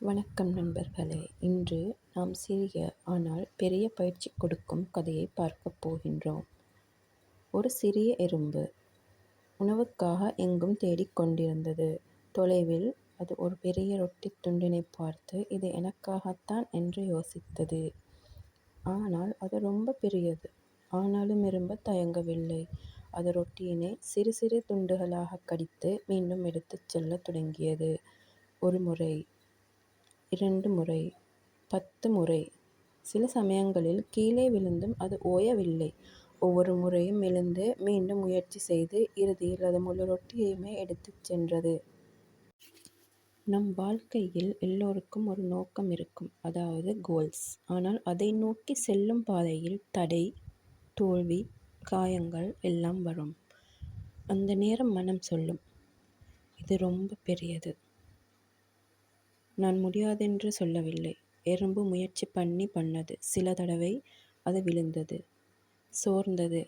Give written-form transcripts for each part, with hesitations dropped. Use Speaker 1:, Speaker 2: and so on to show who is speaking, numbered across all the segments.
Speaker 1: வணக்கம் நண்பர்களே! இன்று நாம் சிறிய ஆனால் பெரிய பயிற்சி கொடுக்கும் கதையை பார்க்கப் போகின்றோம். ஒரு சிறிய எறும்பு உணவுக்காக எங்கும் தேடிக் கொண்டிருந்தது. தொலைவில் அது ஒரு பெரிய ரொட்டித் துண்டினைப் பார்த்து, இது எனக்காகத்தான் என்று யோசித்தது. ஆனால் அது ரொம்ப பெரியது. ஆனாலும் எறும்பு தயங்கவில்லை. அது ரொட்டியினை சிறு சிறு துண்டுகளாகக் கடித்து மீண்டும் எடுத்துச் செல்லத் தொடங்கியது. ஒரு முறை, 2 முறை, 10 முறை. சில சமயங்களில் கீழே விழுந்தும் அது ஓயவில்லை. ஒவ்வொரு முறையும் எழுந்து மீண்டும் முயற்சி செய்து இறுதியில் அது முழு ரொட்டியையுமே எடுத்துச் சென்றது. நம் வாழ்க்கையில் எல்லோருக்கும் ஒரு நோக்கம் இருக்கும், அதாவது கோல்ஸ். ஆனால் அதை நோக்கி செல்லும் பாதையில் தடை, தோல்வி, காயங்கள் எல்லாம் வரும். அந்த நேரம் மனம் சொல்லும், இது ரொம்ப பெரியது. நான் முடியாதென்று சொல்லவில்லை. எறும்பு முயற்சி பண்ணது. சில தடவை அது விழுந்தது, சோர்ந்தது,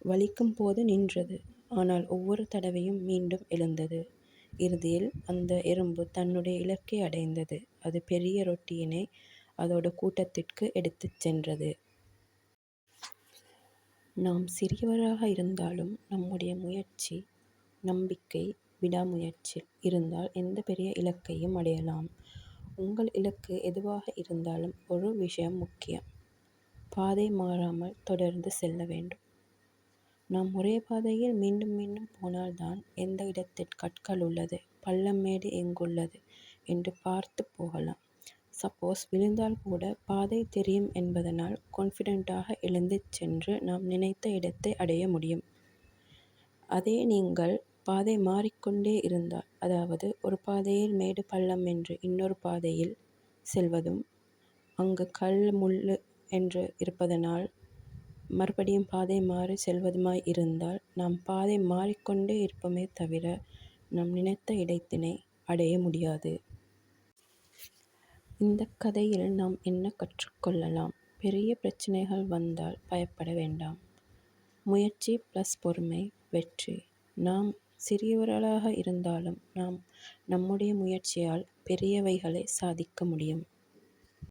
Speaker 1: வலிக்கும் போது நின்றது. ஆனால் ஒவ்வொரு தடவையும் மீண்டும் எழுந்தது. இறுதியில் அந்த எறும்பு தன்னுடைய இலக்கை அடைந்தது. அது பெரிய ரொட்டியினை அதோட கூட்டத்திற்கு எடுத்துச் சென்றது. நாம் சிறியவராக இருந்தாலும் நம்முடைய முயற்சி, நம்பிக்கை, விடாமுயற்சி இருந்தால் எந்த பெரிய இலக்கையும் அடையலாம். உங்கள் இலக்கு எதுவாக இருந்தாலும் ஒரு விஷயம் முக்கியம். பாதை மாறாமல் தொடர்ந்து செல்ல வேண்டும். நாம் ஒரே பாதையில் மீண்டும் மீண்டும் போனால்தான் எந்த இடத்தில் கற்கள் உள்ளது, பள்ளம் மேடு எங்குள்ளது என்று பார்த்து போகலாம். சப்போஸ் விழுந்தால் கூட பாதை தெரியும் என்பதனால் கான்ஃபிடென்ட்டாக எழுந்துச் சென்று நாம் நினைத்த இடத்தை அடைய முடியும். அதே நீங்கள் பாதை மாறிக்கொண்டே இருந்தால், அதாவது ஒரு பாதையில் மேடு பள்ளம் என்று இன்னொரு பாதையில் செல்வதும், அங்கு கல் முள் என்று இருப்பதனால் மறுபடியும் பாதை மாறி செல்வதுமாய் இருந்தால், நாம் பாதை மாறிக்கொண்டே இருப்போமே தவிர நாம் நினைத்த இடத்தினை அடைய முடியாது. இந்த கதையில் நாம் என்ன கற்றுக்கொள்ளலாம்? பெரிய பிரச்சனைகள் வந்தால் பயப்பட வேண்டாம். முயற்சி ப்ளஸ் பொறுமை வெற்றி. நாம் சிறியவர்களாக இருந்தாலும் நம்முடைய முயற்சியால் பெரியவைகளை சாதிக்க முடியும்.